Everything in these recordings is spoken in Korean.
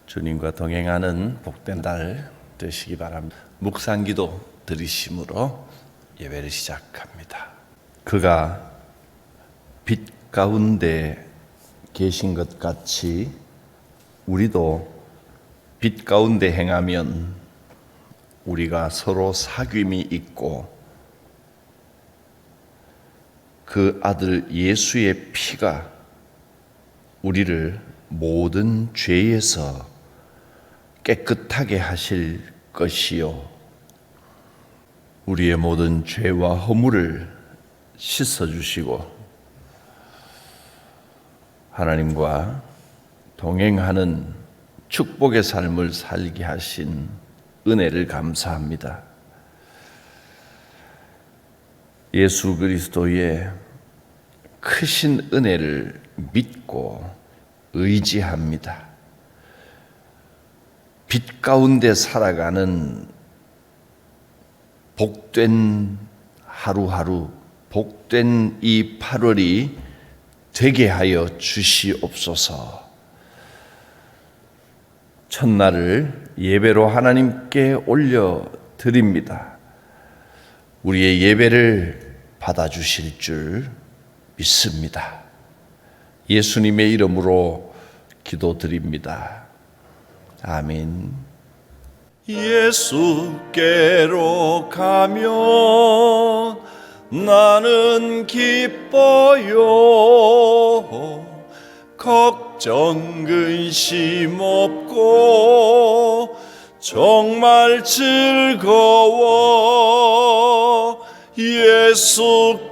주님과 동행하는 복된 날 되시기 바랍니다. 묵상기도 드리심으로 예배를 시작합니다. 그가 빛 가운데 계신 것 같이 우리도 빛 가운데 행하면 우리가 서로 사귐이 있고 그 아들 예수의 피가 우리를 모든 죄에서 깨끗하게 하실 것이요 우리의 모든 죄와 허물을 씻어주시고 하나님과 동행하는 축복의 삶을 살게 하신 은혜를 감사합니다. 예수 그리스도의 크신 은혜를 믿고 의지합니다. 빛 가운데 살아가는 복된 하루하루, 복된 이 8월이 되게 하여 주시옵소서. 첫날을 예배로 하나님께 올려드립니다. 우리의 예배를 받아주실 줄 믿습니다. 예수님의 이름으로 기도드립니다. 아멘. 예수께로 가면 나는 기뻐요. 걱정 근심 없고 정말 즐거워. 예수께로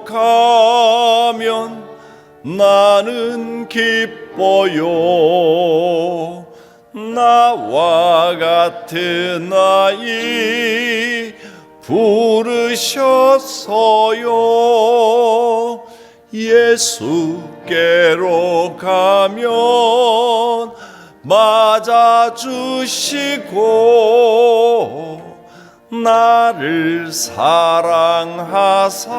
가면 나는 기뻐요. 나와 같은 아이 부르셨어요. 예수께로 가면 맞아주시고 나를 사랑하사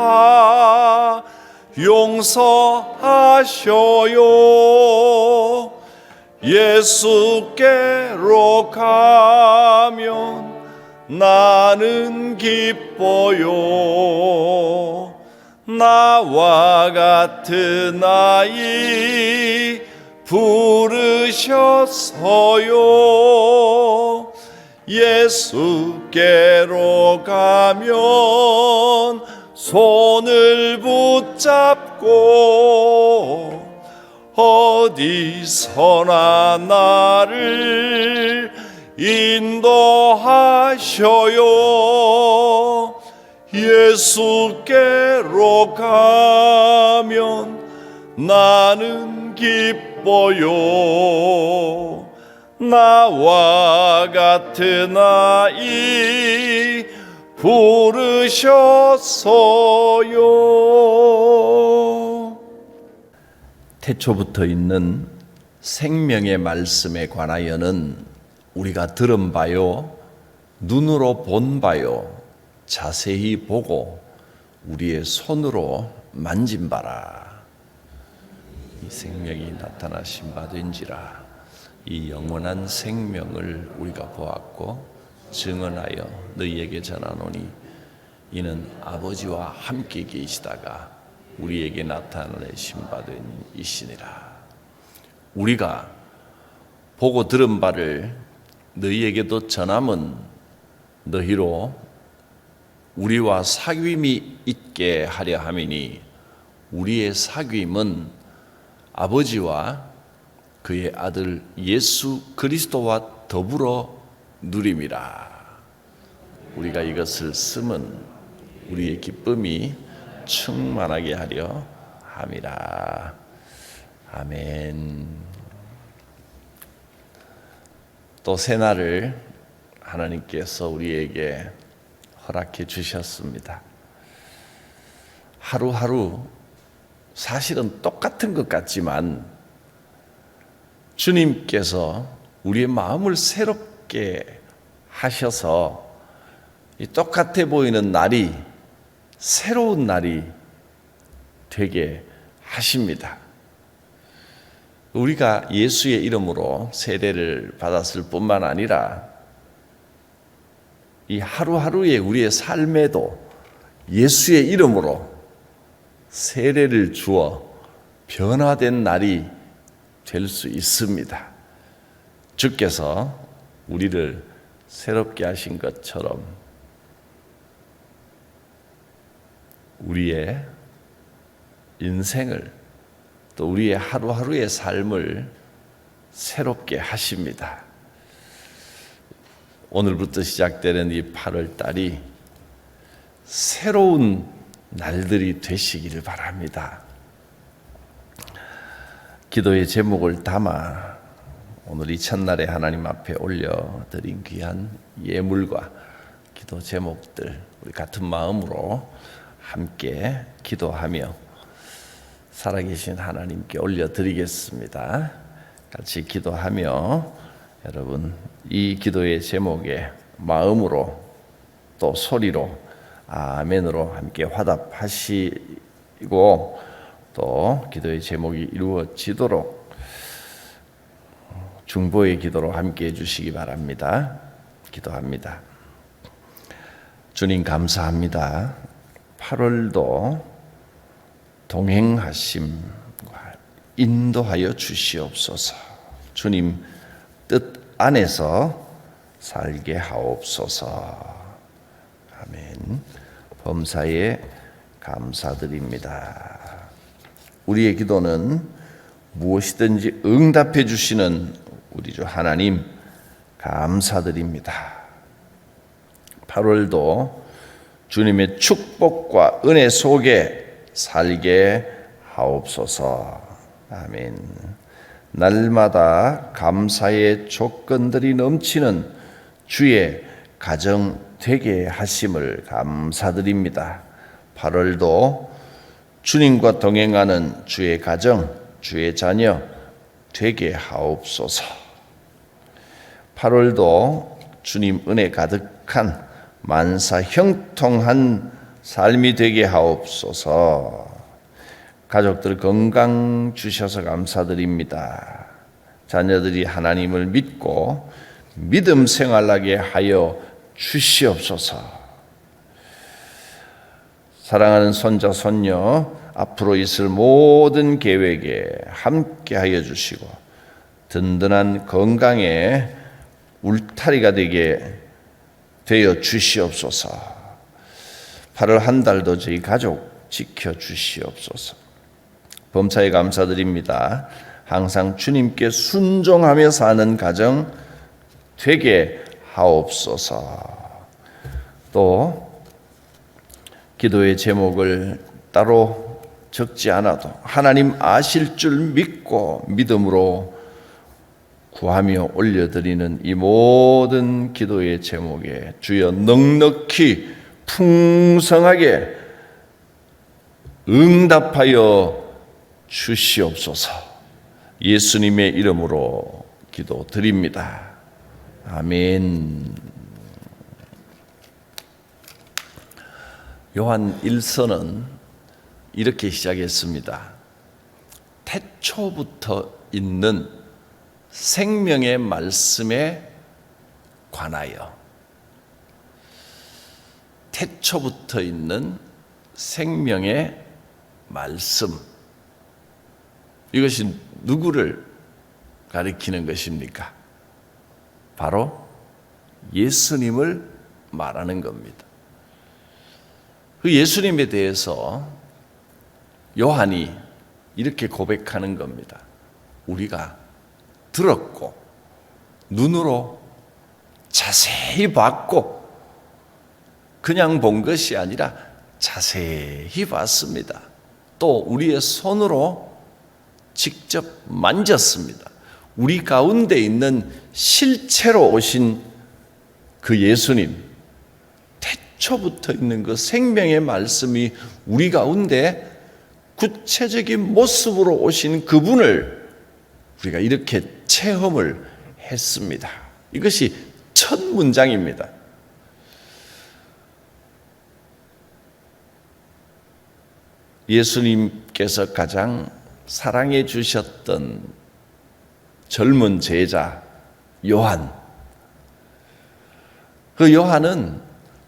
용서하셔요. 예수께로 가면 나는 기뻐요. 나와 같은 아이 부르셨어요. 예수께로 가면 손을 붙잡고 어디서나 나를 인도하셔요. 예수께로 가면 나는 기뻐요. 나와 같은 아이 부르셨어요. 태초부터 있는 생명의 말씀에 관하여는 우리가 들은 바요, 눈으로 본 바요, 자세히 보고 우리의 손으로 만진 바라. 이 생명이 나타나신 바 된지라. 이 영원한 생명을 우리가 보았고 증언하여 너희에게 전하노니 이는 아버지와 함께 계시다가 우리에게 나타내신 바 된 이시니라. 우리가 보고 들은 바를 너희에게도 전함은 너희로 우리와 사귐이 있게 하려 함이니 우리의 사귐은 아버지와 그의 아들 예수 그리스도와 더불어 누림이라. 우리가 이것을 쓰면 우리의 기쁨이 충만하게 하려 함이라. 아멘. 또 새날을 하나님께서 우리에게 허락해 주셨습니다. 하루하루 사실은 똑같은 것 같지만 주님께서 우리의 마음을 새롭게 하셔서 이 똑같아 보이는 날이 새로운 날이 되게 하십니다. 우리가 예수의 이름으로 세례를 받았을 뿐만 아니라 이 하루하루의 우리의 삶에도 예수의 이름으로 세례를 주어 변화된 날이 될 수 있습니다. 주께서 우리를 새롭게 하신 것처럼 우리의 인생을 또 우리의 하루하루의 삶을 새롭게 하십니다. 오늘부터 시작되는 이 8월 달이 새로운 날들이 되시기를 바랍니다. 기도의 제목을 담아 오늘 이 첫날에 하나님 앞에 올려드린 귀한 예물과 기도 제목들 우리 같은 마음으로 함께 기도하며 살아계신 하나님께 올려드리겠습니다. 같이 기도하며 여러분 이 기도의 제목에 마음으로 또 소리로 아멘으로 함께 화답하시고 또 기도의 제목이 이루어지도록 중보의 기도로 함께 해주시기 바랍니다. 기도합니다. 주님 감사합니다. 8월도 동행하심과 인도하여 주시옵소서. 주님 뜻 안에서 살게 하옵소서. 아멘. 범사에 감사드립니다. 우리의 기도는 무엇이든지 응답해 주시는 우리 주 하나님 감사드립니다. 8월도 주님의 축복과 은혜 속에 살게 하옵소서. 아멘. 날마다 감사의 조건들이 넘치는 주의 가정 되게 하심을 감사드립니다. 8월도 주님과 동행하는 주의 가정, 주의 자녀 되게 하옵소서. 8월도 주님 은혜 가득한 만사 형통한 삶이 되게 하옵소서. 가족들 건강 주셔서 감사드립니다. 자녀들이 하나님을 믿고 믿음 생활하게 하여 주시옵소서. 사랑하는 손자 손녀 앞으로 있을 모든 계획에 함께 하여 주시고 든든한 건강에 울타리가 되게 되어 주시옵소서. 8월 한 달도 저희 가족 지켜 주시옵소서. 범사에 감사드립니다. 항상 주님께 순종하며 사는 가정 되게 하옵소서. 또 기도의 제목을 따로 적지 않아도 하나님 아실 줄 믿고 믿음으로 구하며 올려드리는 이 모든 기도의 제목에 주여 넉넉히 풍성하게 응답하여 주시옵소서. 예수님의 이름으로 기도드립니다. 아멘. 요한 1서는 이렇게 시작했습니다. 태초부터 있는 생명의 말씀에 관하여. 태초부터 있는 생명의 말씀. 이것이 누구를 가리키는 것입니까? 바로 예수님을 말하는 겁니다. 그 예수님에 대해서 요한이 이렇게 고백하는 겁니다. 우리가 들었고 눈으로 자세히 봤고 그냥 본 것이 아니라 자세히 봤습니다. 또 우리의 손으로 직접 만졌습니다. 우리 가운데 있는 실체로 오신 그 예수님, 태초부터 있는 그 생명의 말씀이 우리 가운데 구체적인 모습으로 오신 그분을 우리가 이렇게 체험을 했습니다. 이것이 첫 문장입니다. 예수님께서 가장 사랑해 주셨던 젊은 제자 요한. 그 요한은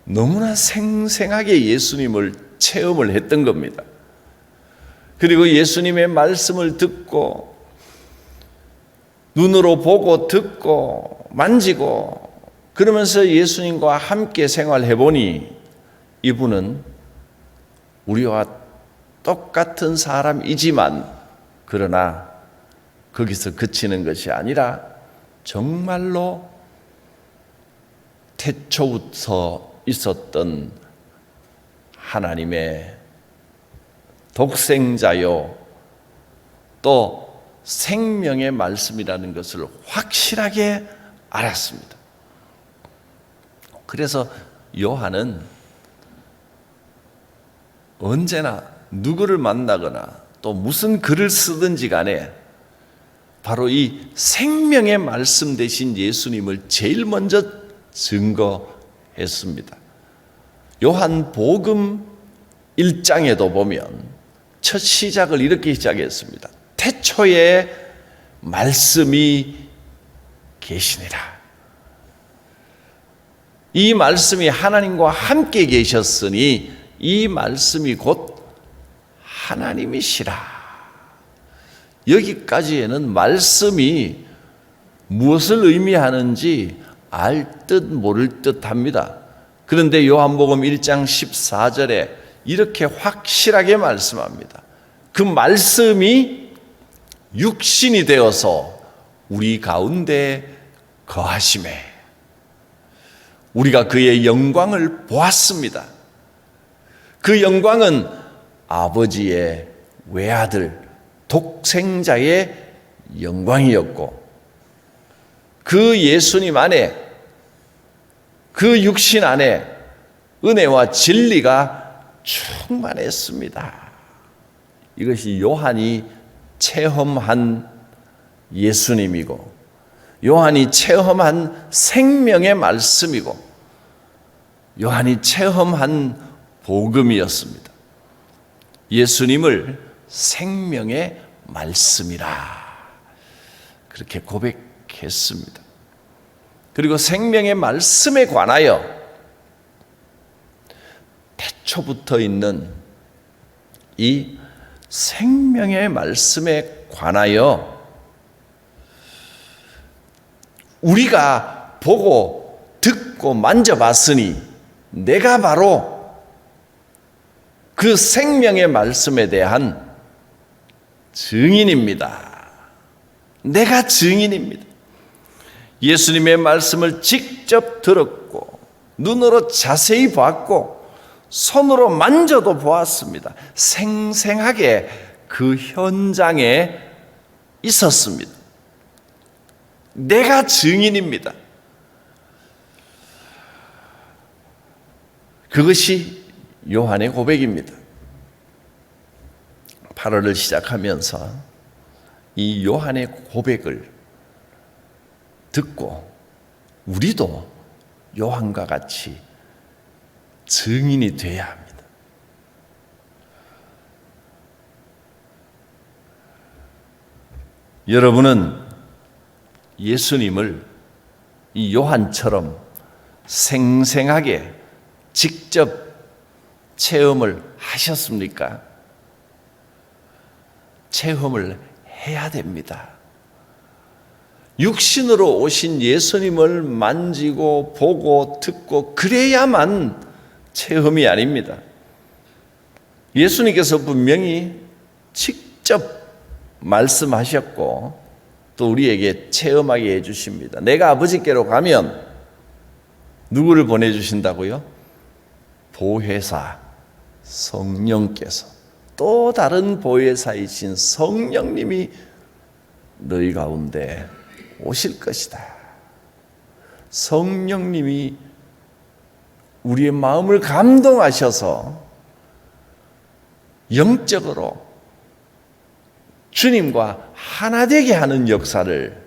너무나 생생하게 예수님을 체험을 했던 겁니다. 그리고 예수님의 말씀을 듣고 눈으로 보고 듣고 만지고 그러면서 예수님과 함께 생활해 보니 이분은 우리와 똑같은 사람이지만 그러나 거기서 그치는 것이 아니라 정말로 태초부터 있었던 하나님의 독생자요 또 생명의 말씀이라는 것을 확실하게 알았습니다. 그래서 요한은 언제나 누구를 만나거나 또 무슨 글을 쓰든지 간에 바로 이 생명의 말씀 되신 예수님을 제일 먼저 증거했습니다. 요한복음 1장에도 보면 첫 시작을 이렇게 시작했습니다. 태초에 말씀이 계시니라. 이 말씀이 하나님과 함께 계셨으니 이 말씀이 곧 하나님이시라. 여기까지에는 말씀이 무엇을 의미하는지 알 듯 모를 듯 합니다. 그런데 요한복음 1장 14절에 이렇게 확실하게 말씀합니다. 그 말씀이 육신이 되어서 우리 가운데 거하심에 우리가 그의 영광을 보았습니다. 그 영광은 아버지의 외아들 독생자의 영광이었고 그 예수님 안에 그 육신 안에 은혜와 진리가 충만했습니다. 이것이 요한이 체험한 예수님이고 요한이 체험한 생명의 말씀이고 요한이 체험한 복음이었습니다. 예수님을 생명의 말씀이라 그렇게 고백했습니다. 그리고 생명의 말씀에 관하여 태초부터 있는 이 생명의 말씀에 관하여 우리가 보고 듣고 만져봤으니 내가 바로 그 생명의 말씀에 대한 증인입니다. 내가 증인입니다. 예수님의 말씀을 직접 들었고 눈으로 자세히 봤고 손으로 만져도 보았습니다. 생생하게 그 현장에 있었습니다. 내가 증인입니다. 그것이 요한의 고백입니다. 8월을 시작하면서 이 요한의 고백을 듣고 우리도 요한과 같이 증인이 되어야 합니다. 여러분은 예수님을 이 요한처럼 생생하게 직접 체험을 하셨습니까? 체험을 해야 됩니다. 육신으로 오신 예수님을 만지고 보고 듣고 그래야만 체험이 아닙니다. 예수님께서 분명히 직접 말씀하셨고 또 우리에게 체험하게 해주십니다. 내가 아버지께로 가면 누구를 보내주신다고요? 보혜사 성령께서 또 다른 보혜사이신 성령님이 너희 가운데 오실 것이다. 성령님이 우리의 마음을 감동하셔서 영적으로 주님과 하나 되게 하는 역사를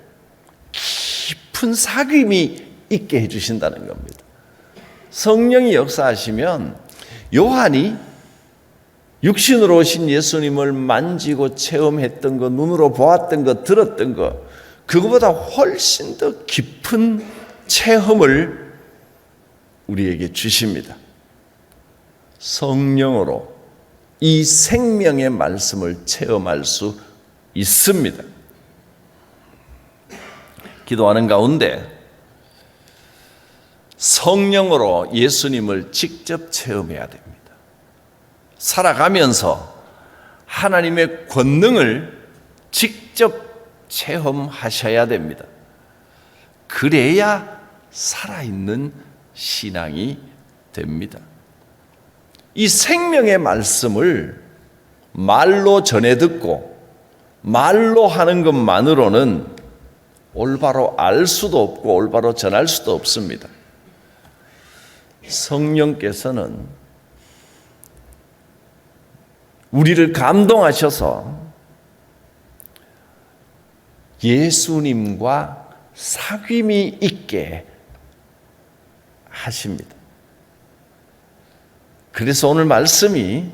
깊은 사귐이 있게 해주신다는 겁니다. 성령이 역사하시면 요한이 육신으로 오신 예수님을 만지고 체험했던 것, 눈으로 보았던 것, 들었던 것, 그것보다 훨씬 더 깊은 체험을 우리에게 주십니다. 성령으로 이 생명의 말씀을 체험할 수 있습니다. 기도하는 가운데 성령으로 예수님을 직접 체험해야 됩니다. 살아가면서 하나님의 권능을 직접 체험하셔야 됩니다. 그래야 살아있는 신앙이 됩니다. 이 생명의 말씀을 말로 전해 듣고 말로 하는 것만으로는 올바로 알 수도 없고 올바로 전할 수도 없습니다. 성령께서는 우리를 감동하셔서 예수님과 사귐이 있게 하십니다. 그래서 오늘 말씀이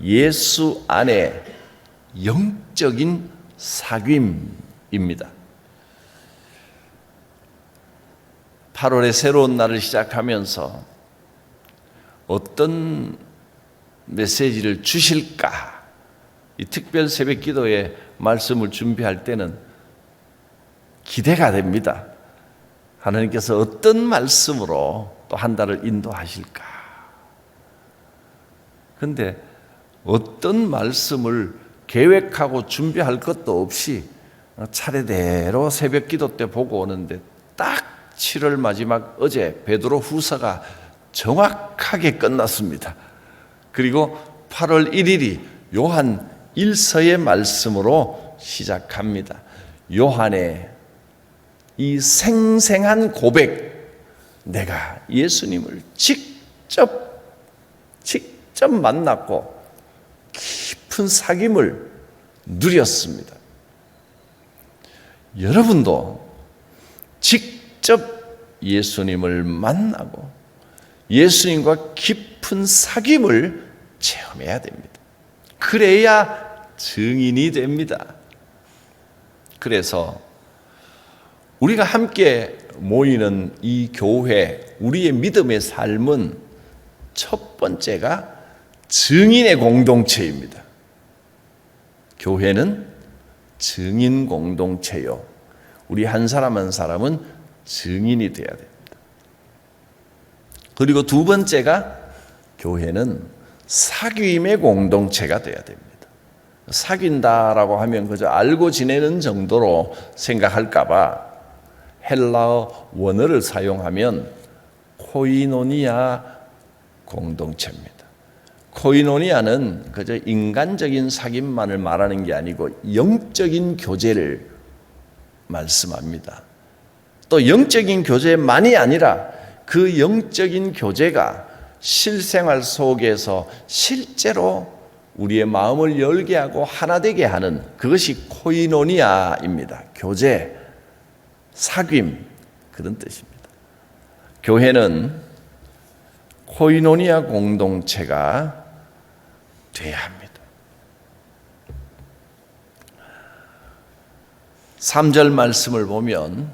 예수 안에 영적인 사귐입니다. 8월의 새로운 날을 시작하면서 어떤 메시지를 주실까? 이 특별 새벽 기도의 말씀을 준비할 때는 기대가 됩니다. 하나님께서 어떤 말씀으로 또 한 달을 인도하실까? 그런데 어떤 말씀을 계획하고 준비할 것도 없이 차례대로 새벽 기도 때 보고 오는데 딱 7월 마지막 어제 베드로 후서가 정확하게 끝났습니다. 그리고 8월 1일이 요한 1서의 말씀으로 시작합니다. 요한의 이 생생한 고백, 내가 예수님을 직접 만났고 깊은 사귐을 누렸습니다. 여러분도 직접 예수님을 만나고 예수님과 깊은 사귐을 체험해야 됩니다. 그래야 증인이 됩니다. 그래서 우리가 함께 모이는 이 교회, 우리의 믿음의 삶은 첫 번째가 증인의 공동체입니다. 교회는 증인 공동체요. 우리 한 사람 한 사람은 증인이 되어야 됩니다. 그리고 두 번째가 교회는 사귐의 공동체가 되어야 됩니다. 사귄다라고 하면 그저 알고 지내는 정도로 생각할까 봐 헬라어 원어를 사용하면 코이노니아 공동체입니다. 코이노니아는 그저 인간적인 사귐만을 말하는 게 아니고 영적인 교제를 말씀합니다. 또 영적인 교제만이 아니라 그 영적인 교제가 실생활 속에서 실제로 우리의 마음을 열게 하고 하나 되게 하는 그것이 코이노니아입니다. 교제, 사귐, 그런 뜻입니다. 교회는 코이노니아 공동체가 돼야 합니다. 3절 말씀을 보면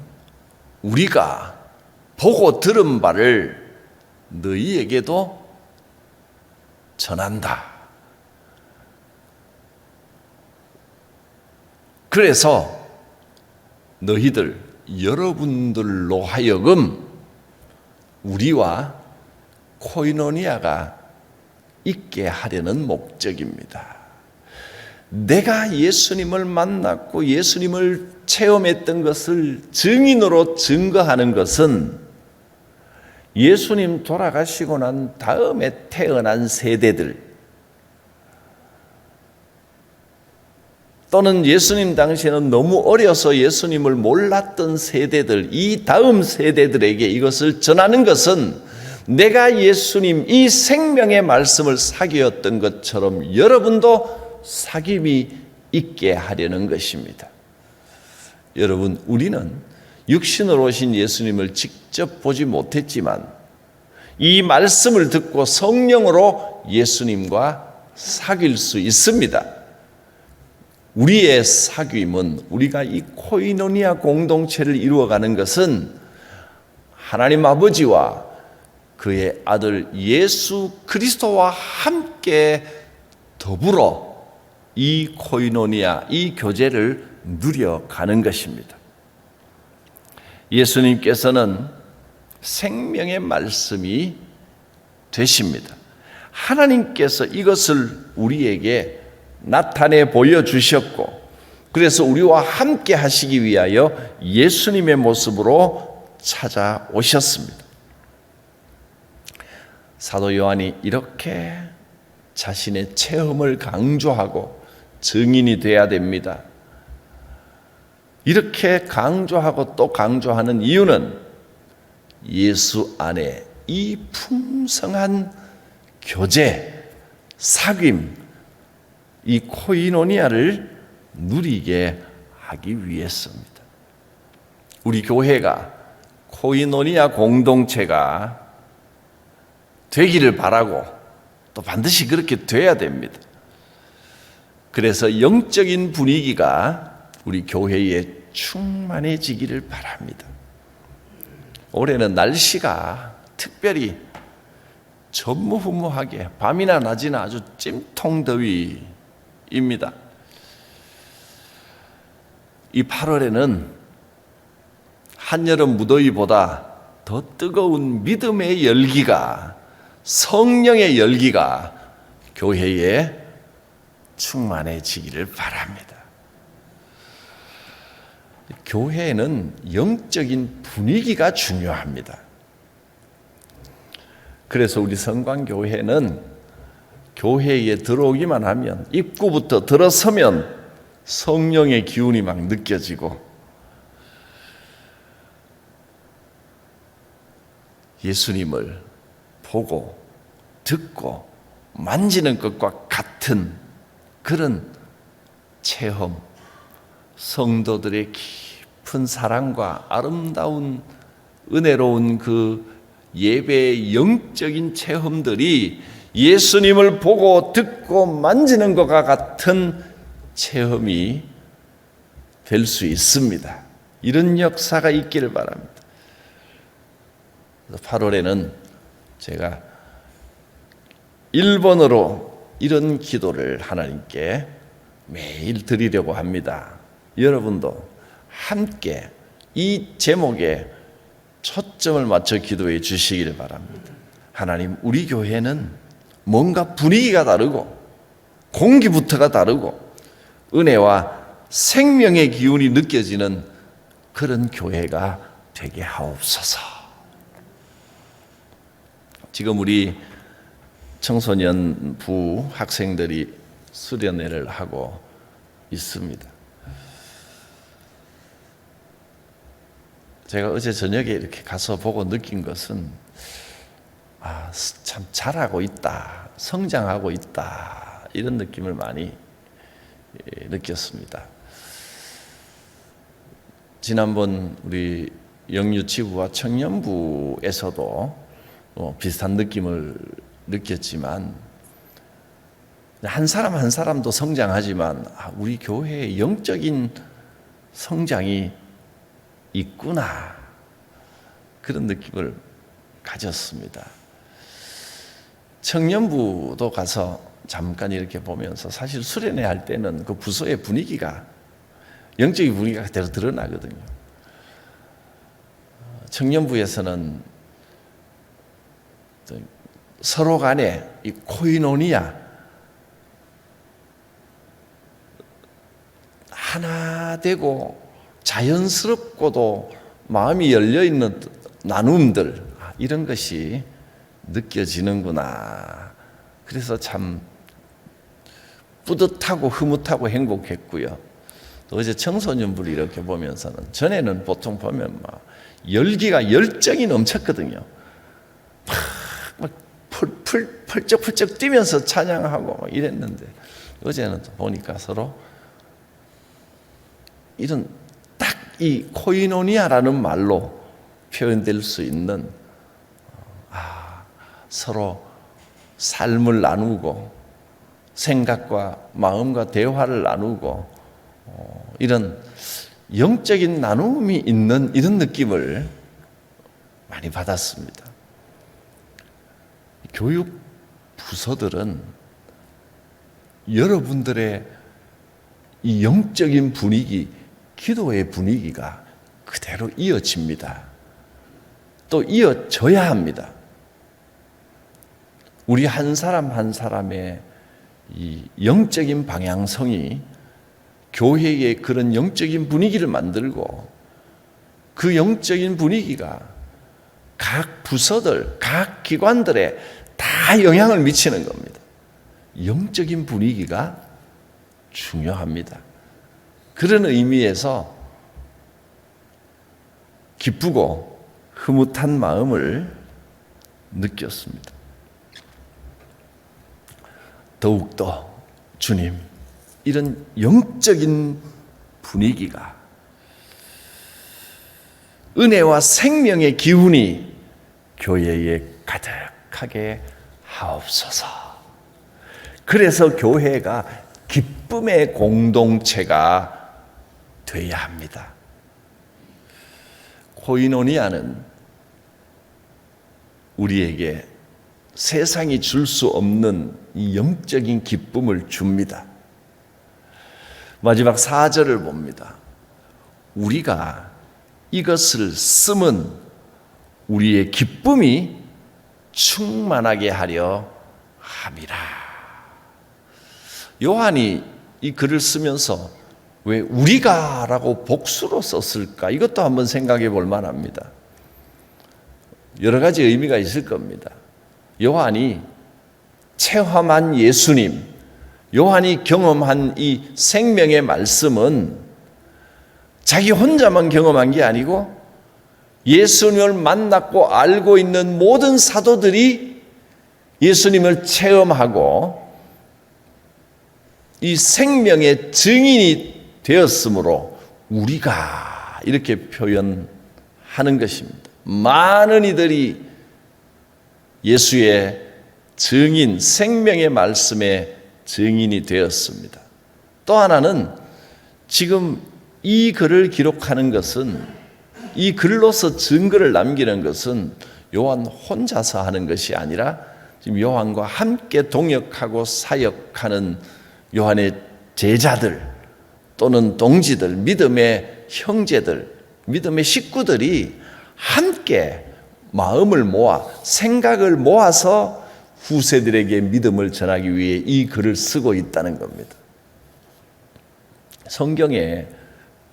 우리가 보고 들은 바를 너희에게도 전한다. 그래서 너희들 여러분들로 하여금 우리와 코이노니아가 있게 하려는 목적입니다. 내가 예수님을 만났고 예수님을 체험했던 것을 증인으로 증거하는 것은 예수님 돌아가시고 난 다음에 태어난 세대들 또는 예수님 당시에는 너무 어려서 예수님을 몰랐던 세대들, 이 다음 세대들에게 이것을 전하는 것은 내가 예수님 이 생명의 말씀을 사귀었던 것처럼 여러분도 사귐이 있게 하려는 것입니다. 여러분, 우리는 육신으로 오신 예수님을 직접 보지 못했지만 이 말씀을 듣고 성령으로 예수님과 사귈 수 있습니다. 우리의 사귐은, 우리가 이 코이노니아 공동체를 이루어가는 것은 하나님 아버지와 그의 아들 예수 그리스도와 함께 더불어 이 코이노니아, 이 교제를 누려가는 것입니다. 예수님께서는 생명의 말씀이 되십니다. 하나님께서 이것을 우리에게 나타내 보여주셨고, 그래서 우리와 함께 하시기 위하여 예수님의 모습으로 찾아오셨습니다. 사도 요한이 이렇게 자신의 체험을 강조하고 증인이 되어야 됩니다. 이렇게 강조하고 또 강조하는 이유는 예수 안에 이 풍성한 교제, 사귐, 이 코이노니아를 누리게 하기 위해서입니다. 우리 교회가 코이노니아 공동체가 되기를 바라고 또 반드시 그렇게 돼야 됩니다. 그래서 영적인 분위기가 우리 교회에 충만해지기를 바랍니다. 올해는 날씨가 특별히 전무후무하게 밤이나 낮이나 아주 찜통더위입니다. 이 8월에는 한여름 무더위보다 더 뜨거운 믿음의 열기가, 성령의 열기가 교회에 충만해지기를 바랍니다. 교회에는 영적인 분위기가 중요합니다. 그래서 우리 성광교회는 교회에 들어오기만 하면, 입구부터 들어서면 성령의 기운이 막 느껴지고 예수님을 보고 듣고 만지는 것과 같은 그런 체험, 성도들의 깊은 사랑과 아름다운 은혜로운 그 예배의 영적인 체험들이 예수님을 보고 듣고 만지는 것과 같은 체험이 될 수 있습니다. 이런 역사가 있기를 바랍니다. 8월에는 제가 1번으로 이런 기도를 하나님께 매일 드리려고 합니다. 여러분도 함께 이 제목에 초점을 맞춰 기도해 주시기를 바랍니다. 하나님, 우리 교회는 뭔가 분위기가 다르고 공기부터가 다르고 은혜와 생명의 기운이 느껴지는 그런 교회가 되게 하옵소서. 지금 우리 청소년부 학생들이 수련회를 하고 있습니다. 제가 어제 저녁에 이렇게 가서 보고 느낀 것은 참 잘하고 있다, 성장하고 있다, 이런 느낌을 많이 느꼈습니다. 지난번 우리 영유치부와 청년부에서도 비슷한 느낌을 느꼈지만, 한 사람 한 사람도 성장하지만 우리 교회의 영적인 성장이 있구나, 그런 느낌을 가졌습니다. 청년부도 가서 잠깐 이렇게 보면서, 사실 수련회 할 때는 그 부서의 분위기가, 영적인 분위기가 그대로 드러나거든요. 청년부에서는 서로 간에 이 코이노니아, 하나 되고 자연스럽고도 마음이 열려있는 나눔들, 이런 것이 느껴지는구나. 그래서 참 뿌듯하고 흐뭇하고 행복했고요. 또 어제 청소년부를 이렇게 보면서는, 전에는 보통 보면 막 열기가, 열정이 넘쳤거든요. 막 펄쩍펄쩍 뛰면서 찬양하고 막 이랬는데, 어제는 또 보니까 서로 이런 딱 이 코이노니아라는 말로 표현될 수 있는, 서로 삶을 나누고 생각과 마음과 대화를 나누고 이런 영적인 나눔이 있는 이런 느낌을 많이 받았습니다. 교육 부서들은 여러분들의 이 영적인 분위기, 기도의 분위기가 그대로 이어집니다. 또 이어져야 합니다. 우리 한 사람 한 사람의 이 영적인 방향성이 교회에 그런 영적인 분위기를 만들고 그 영적인 분위기가 각 부서들, 각 기관들에 다 영향을 미치는 겁니다. 영적인 분위기가 중요합니다. 그런 의미에서 기쁘고 흐뭇한 마음을 느꼈습니다. 더욱더 주님, 이런 영적인 분위기가 은혜와 생명의 기운이 교회에 가득하게 하옵소서. 그래서 교회가 기쁨의 공동체가 되어야 합니다. 코이노니아는 우리에게 세상이 줄 수 없는 이 영적인 기쁨을 줍니다. 마지막 4절을 봅니다. 우리가 이것을 쓰면 우리의 기쁨이 충만하게 하려 함이라. 요한이 이 글을 쓰면서 왜 우리가라고 복수로 썼을까? 이것도 한번 생각해 볼 만합니다. 여러 가지 의미가 있을 겁니다. 요한이 체험한 예수님, 요한이 경험한 이 생명의 말씀은 자기 혼자만 경험한 게 아니고 예수님을 만났고 알고 있는 모든 사도들이 예수님을 체험하고 이 생명의 증인이 되었으므로 우리가 이렇게 표현하는 것입니다. 많은 이들이 예수의 증인, 생명의 말씀의 증인이 되었습니다. 또 하나는 지금 이 글을 기록하는 것은, 이 글로서 증거를 남기는 것은 요한 혼자서 하는 것이 아니라 지금 요한과 함께 동역하고 사역하는 요한의 제자들 또는 동지들, 믿음의 형제들, 믿음의 식구들이 함께 마음을 모아 생각을 모아서 후세들에게 믿음을 전하기 위해 이 글을 쓰고 있다는 겁니다. 성경에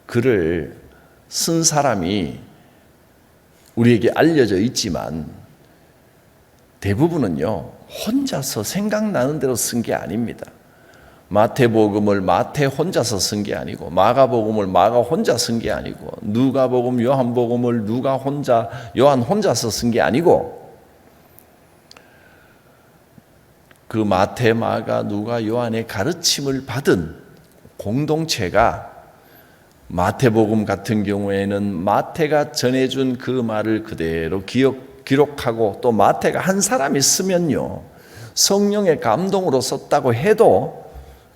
글을 쓴 사람이 우리에게 알려져 있지만 대부분은요, 혼자서 생각나는 대로 쓴 게 아닙니다. 마태복음을 마태 혼자서 쓴 게 아니고, 마가복음을 마가 혼자 쓴 게 아니고, 누가복음, 요한복음을 요한 혼자서 쓴 게 아니고, 그 마태, 마가, 누가, 요한의 가르침을 받은 공동체가 마태복음 같은 경우에는 마태가 전해준 그 말을 그대로 기록하고 또 마태가 한 사람이 쓰면요, 성령의 감동으로 썼다고 해도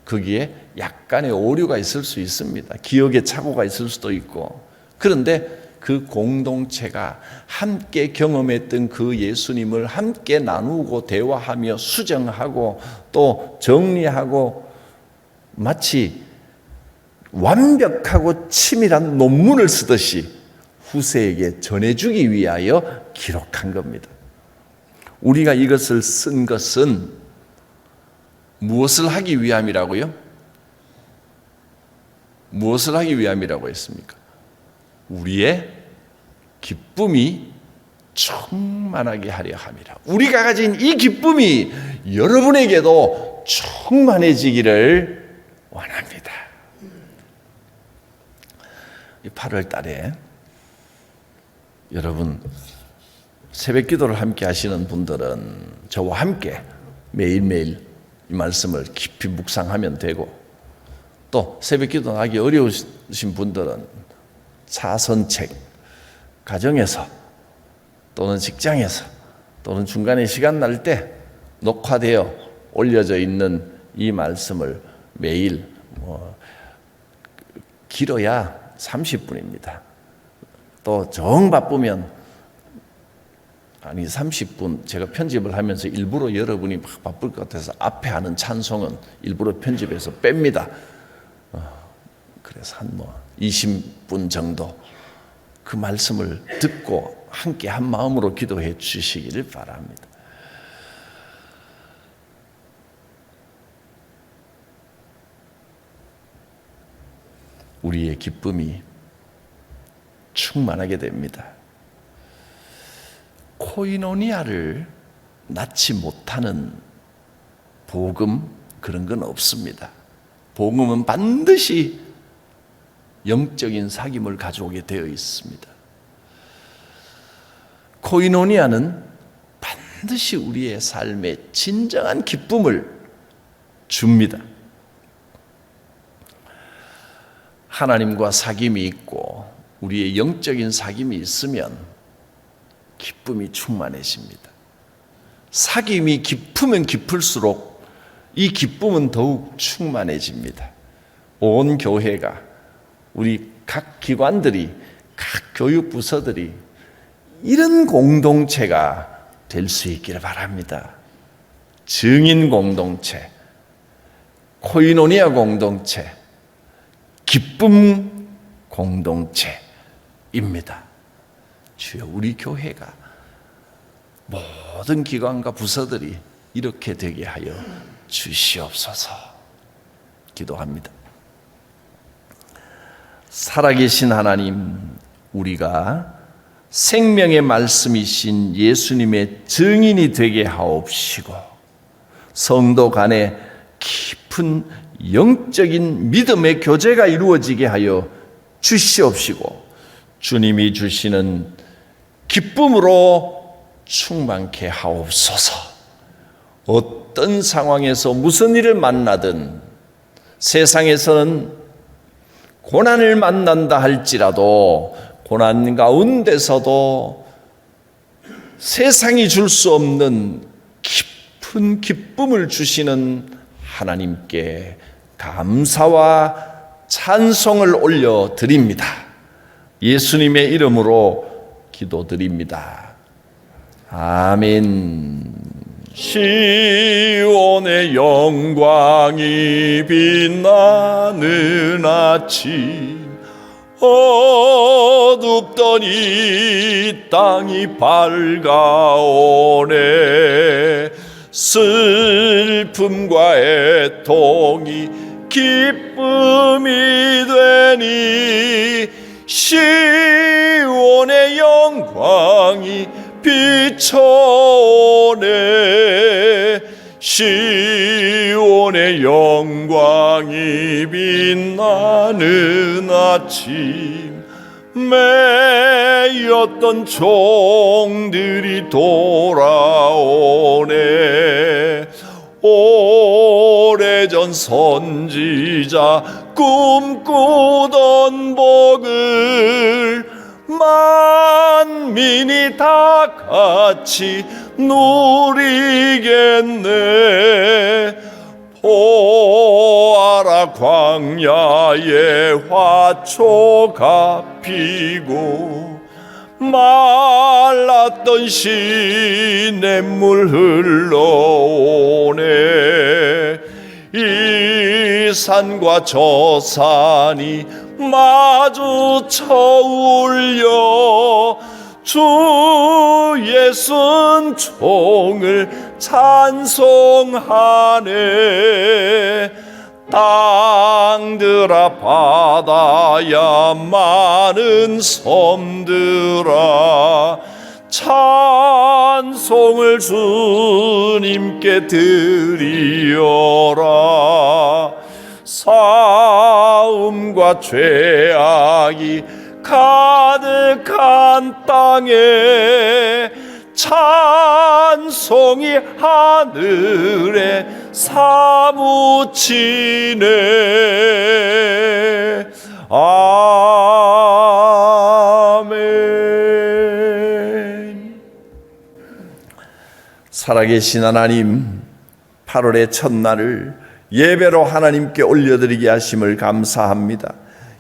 거기에 약간의 오류가 있을 수 있습니다. 기억의 착오가 있을 수도 있고. 그런데 그 공동체가 함께 경험했던 그 예수님을 함께 나누고 대화하며 수정하고 또 정리하고 마치 완벽하고 치밀한 논문을 쓰듯이 후세에게 전해주기 위하여 기록한 겁니다. 우리가 이것을 쓴 것은 무엇을 하기 위함이라고요? 무엇을 하기 위함이라고 했습니까? 우리의 기쁨이 충만하게 하려 함이라. 우리가 가진 이 기쁨이 여러분에게도 충만해지기를 원합니다. 8월 달에 여러분 새벽 기도를 함께 하시는 분들은 저와 함께 매일매일 이 말씀을 깊이 묵상하면 되고, 또 새벽 기도 하기 어려우신 분들은 차선책, 가정에서 또는 직장에서 또는 중간에 시간 날 때 녹화되어 올려져 있는 이 말씀을 매일 길어야 30분입니다. 또 정 바쁘면 30분 제가 편집을 하면서 일부러 여러분이 막 바쁠 것 같아서 앞에 하는 찬송은 일부러 편집해서 뺍니다. 그래서 한 20분 정도 그 말씀을 듣고 함께 한 마음으로 기도해 주시기를 바랍니다. 우리의 기쁨이 충만하게 됩니다. 코이노니아를 낳지 못하는 복음, 그런 건 없습니다. 복음은 반드시 영적인 사귐을 가져오게 되어 있습니다. 코이노니아는 반드시 우리의 삶에 진정한 기쁨을 줍니다. 하나님과 사귐이 있고 우리의 영적인 사귐이 있으면 기쁨이 충만해집니다. 사귐이 깊으면 깊을수록 이 기쁨은 더욱 충만해집니다. 온 교회가, 우리 각 기관들이, 각 교육부서들이 이런 공동체가 될 수 있기를 바랍니다. 증인 공동체, 코이노니아 공동체, 기쁨 공동체입니다. 주여, 우리 교회가 모든 기관과 부서들이 이렇게 되게 하여 주시옵소서. 기도합니다. 살아계신 하나님, 우리가 생명의 말씀이신 예수님의 증인이 되게 하옵시고 성도 간에 깊은 영적인 믿음의 교제가 이루어지게 하여 주시옵시고 주님이 주시는 기쁨으로 충만케 하옵소서. 어떤 상황에서 무슨 일을 만나든, 세상에서는 고난을 만난다 할지라도 고난 가운데서도 세상이 줄 수 없는 깊은 기쁨을 주시는 하나님께 감사와 찬송을 올려드립니다. 예수님의 이름으로 기도드립니다. 아멘. 시온의 영광이 빛나는 아침, 어둡던 이 땅이 밝아오네. 슬픔과 애통이 기쁨이 되니 시온의 영광이 비춰오네. 시온의 영광이 빛나는 아침, 매였던 종들이 돌아오네. 오래전 선지자 꿈꾸던 복을 만민이 다 같이 누리겠네. 보아라, 광야에 화초가 피고 말랐던 시냇물 흘러오네. 이 산과 저 산이 마주쳐 울려 주 예순 종을 찬송하네. 땅들아, 바다야, 많은 섬들아, 찬송을 주님께 드리어라. 싸움과 죄악이 가득한 땅에 찬송이 하늘에 사무치네. 아멘. 살아계신 하나님, 8월의 첫날을 예배로 하나님께 올려드리게 하심을 감사합니다.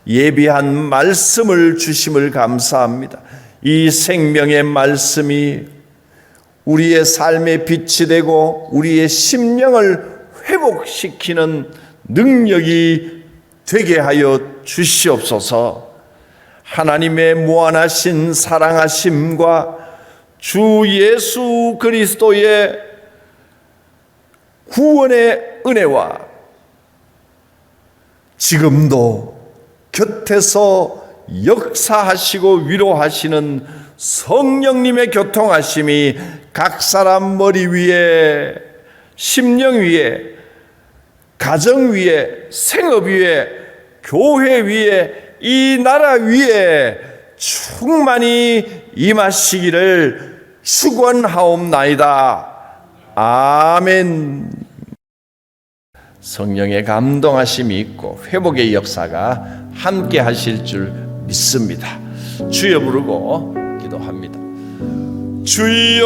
예비한 말씀을 주심을 감사합니다. 이 생명의 말씀이 우리의 삶의 빛이 되고 우리의 심령을 회복시키는 능력이 되게 하여 주시옵소서. 하나님의 무한하신 사랑하심과 주 예수 그리스도의 구원의 은혜와 지금도 곁에서 역사하시고 위로하시는 성령님의 교통하심이 각 사람 머리 위에, 심령 위에, 가정 위에, 생업 위에, 교회 위에, 이 나라 위에 충만히 임하시기를 축원하옵나이다. 아멘. 성령의 감동하심이 있고 회복의 역사가 함께 하실 줄 믿습니다. 주여 부르고 기도합니다. 주여